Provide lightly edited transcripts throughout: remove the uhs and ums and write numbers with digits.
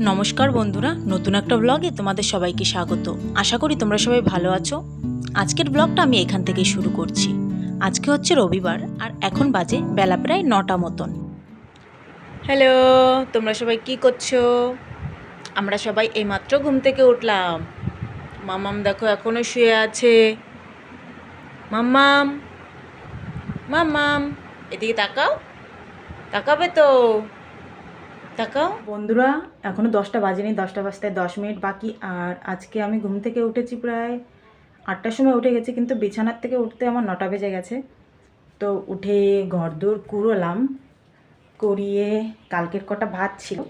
নমস্কার বন্ধুরা, নতুন একটা ব্লগে তোমাদের সবাইকে স্বাগত। আশা করি তোমরা সবাই ভালো আছো। আজকের ব্লগটা আমি এখান থেকেই শুরু করছি। আজকে হচ্ছে রবিবার আর এখন বাজে বেলা প্রায় 9টা মতন। হ্যালো, তোমরা সবাই কি করছো? আমরা সবাই এইমাত্র ঘুম থেকে উঠলাম। মাম্মাম দেখো এখনো শুয়ে আছে। মাম্মাম, মাম্মাম, এদিকে তাকাও, তাকাবে তো, তাকাও। বন্ধুরা, এখনও 10টা বাজেনি, 10টা বাজতে 10 মিনিট বাকি। আর আজকে আমি ঘুম থেকে উঠেছি প্রায় 8টার সময় উঠে গেছি, কিন্তু বিছানার থেকে উঠতে আমার 9টা বেজে গেছে। তো উঠে ঘরদোর কুড়োলাম, করিয়ে কালকের কটা ভাত ছিল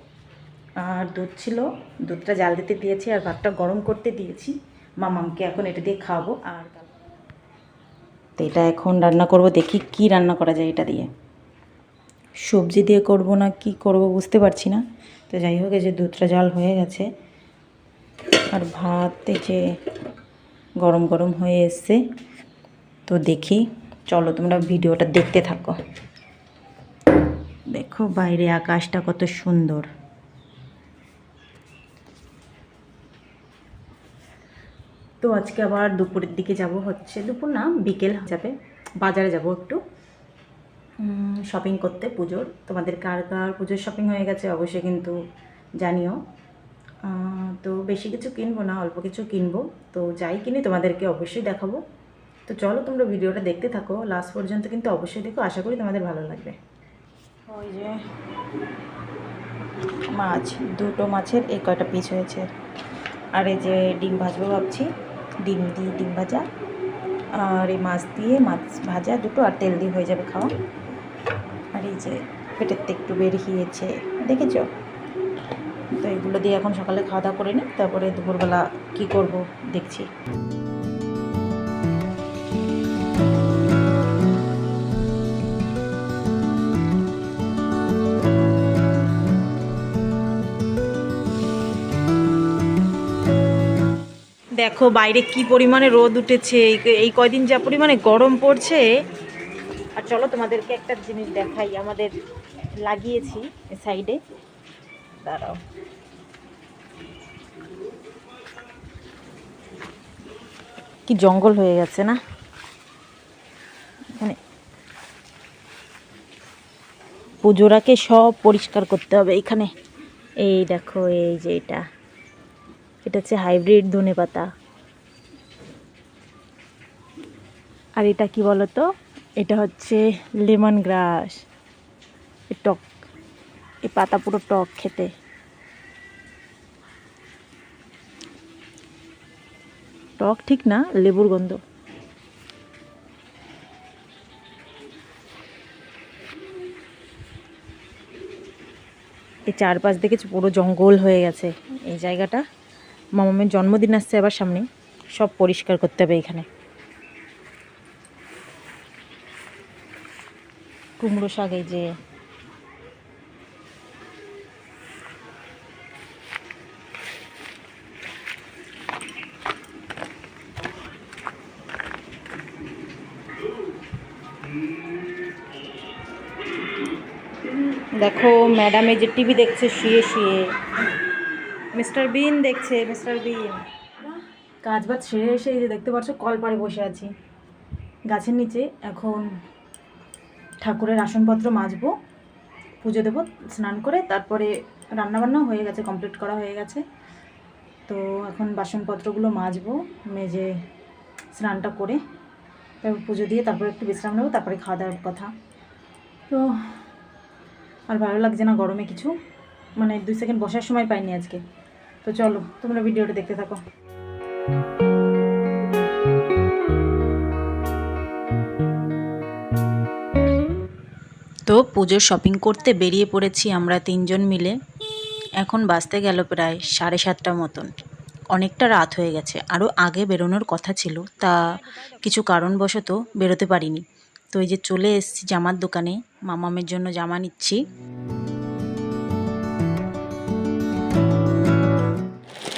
আর দুধ ছিল, দুধটা জাল দিতে দিয়েছি আর ভাতটা গরম করতে দিয়েছি। মামামকে এখন এটা দিয়ে খাবো। আর তো এটা এখন রান্না করব, দেখি কি রান্না করা যায় এটা দিয়ে। সবজি দিয়ে করব না কি করব বুঝতে পারছি না। তো যাই হোক, এই যে দুধটা জাল হয়ে গেছে আর ভাত এই যে গরম গরম হয়ে এসছে। তো দেখি, চলো তোমরা ভিডিওটা দেখতে থাকো। দেখো বাইরে আকাশটা কত সুন্দর। তো আজকে আবার দুপুরের দিকে যাব, হচ্ছে দুপুর না বিকেল যাবে, বাজারে যাব একটু শপিং করতে পুজোর। তোমাদের কার কার পুজোর শপিং হয়ে গেছে অবশ্যই কিন্তু জানিও। তো বেশি কিছু কিনবো না, অল্প কিছু কিনবো। তো যাই কিনি তোমাদেরকে অবশ্যই দেখাবো। তো চলো তোমরা ভিডিওটা দেখতে থাকো লাস্ট পর্যন্ত, কিন্তু অবশ্যই দেখো, আশা করি তোমাদের ভালো লাগবে। ওই যে মাছ, দুটো মাছের এই কয়টা পিস হয়েছে। আর এই যে ডিম ভাজবো ভাবছি, ডিম দিয়ে ডিম ভাজা, আর এই মাছ দিয়ে মাছ ভাজা দুটো, আর তেল দিয়ে হয়ে যাবে খাওয়া। আর এই যে পেটের থেকে একটু বেরিয়েছে, দেখেছো? তো এগুলো দিয়ে এখন সকালে খাওয়া দাওয়া করে নিই, তারপরে দুপুরবেলা কি করব দেখছি। দেখো বাইরে কি পরিমাণে রোদ উঠেছে, এই কয়দিন যা পরিমাণে গরম পড়ছে। আর চলো তোমাদেরকে একটা জিনিস দেখাই, আমাদের লাগিয়েছি সাইডে, দাঁড়াও। কি জঙ্গল হয়ে গেছে না এখানে। পুজোর আগে সব পরিষ্কার করতে হবে এখানে। এই দেখো, এই যে এটা হচ্ছে হাইব্রিড ধনেপাতা। আর এটা কি বলতো, এটা হচ্ছে লেমন গ্রাস। টক, এই পাতা পুরো টক খেতে। টক ঠিক না, লেবুর গন্ধ। এই চারপাশ দেখেছি পুরো জঙ্গল হয়ে গেছে এই জায়গাটা। মামামের জন্মদিন আসছে আবার সামনে, সব পরিষ্কার করতে হবে এখানে। কুমড়ো শাক, এই যে দেখো ম্যাডাম এই যে টিভি দেখছে শুয়ে শুয়ে। মিস্টার বিন দেখছে, মিস্টার বিন। কাজ বাজ সেরে এসে এই যে দেখতে পাচ্ছ কলপাড়ে বসে আছি গাছের নিচে। এখন ঠাকুরের আসনপত্র মাজবো, পুজো দেবো, স্নান করে তারপরে রান্নাবান্নাও হয়ে গেছে, কমপ্লিট করা হয়ে গেছে। তো এখন বাসনপত্রগুলো মাজবো, মেজে স্নানটা করে তারপর পুজো দিয়ে তারপরে একটু বিশ্রাম নেবো, তারপরে খাওয়া দাওয়ার কথা। তো আর ভালো লাগছে না গরমে কিছু, মানে 2 সেকেন্ড বসার সময় পাইনি আজকে। তো চলো তোমরা ভিডিওটা দেখতে থাকো। তো পুজোর শপিং করতে বেরিয়ে পড়েছি আমরা 3জন মিলে। এখন বাজতে গেল প্রায় 7:30 মতন, অনেকটা রাত হয়ে গেছে। আরও আগে বেরোনোর কথা ছিল, তা কিছু কারণবশত বেরোতে পারিনি। তো এই যে চলে এসেছি জামার দোকানে, মামামের জন্য জামা নিচ্ছি।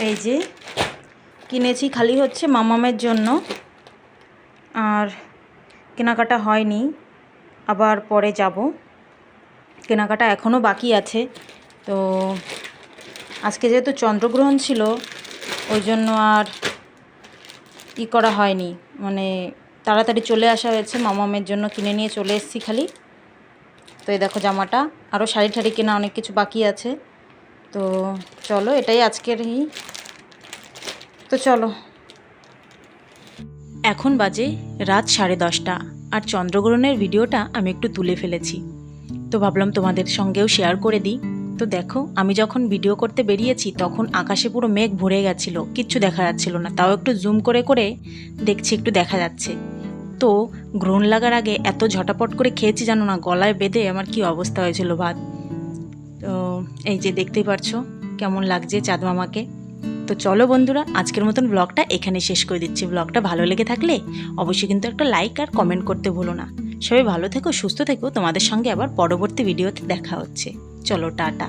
এই যে কিনেছি, খালি হচ্ছে মামামের জন্য, আর কেনাকাটা হয়নি, আবার পরে যাব। কেনাকাটা এখনও বাকি আছে। তো আজকে যেহেতু চন্দ্রগ্রহণ ছিল ওই জন্য আর করা হয়নি, মানে তাড়াতাড়ি চলে আসা হয়েছে। মামামের জন্য কিনে নিয়ে চলে এসেছি খালি। তো এই দেখো জামাটা, আরও শাড়ি ঠাড়ি কেনা অনেক কিছু বাকি আছে। তো চলো, এটাই আজকের তো চলো। এখন বাজে রাত 10:30 আর চন্দ্রগ্রহণের ভিডিওটা আমি একটু তুলে ফেলেছি, তো ভাবলাম তোমাদের সঙ্গেও শেয়ার করে দিই। তো দেখো, আমি যখন ভিডিও করতে বেরিয়েছি তখন আকাশে পুরো মেঘ ভরে গেছিলো, কিচ্ছু দেখা যাচ্ছিল না। তাও একটু জুম করে করে দেখছি একটু দেখা যাচ্ছে। তো গ্রহণ লাগার আগে এত ঝটাপট করে খেয়েছি জানো না, গলায় বেঁধে আমার কি অবস্থা হয়েছিল ভাত। তো এই যে দেখতেই পারছো কেমন লাগছে চাঁদ মামাকে। তো চলো বন্ধুরা, আজকের মতন ব্লগটা এখানে শেষ করে দিচ্ছি। ব্লগটা ভালো লেগে থাকলে অবশ্যই কিন্তু একটা লাইক আর কমেন্ট করতে ভুলো না। সবাই ভালো থেকো, সুস্থ থেকো। তোমাদের সঙ্গে আবার পরবর্তী ভিডিওতে দেখা হচ্ছে। চলো, টাটা।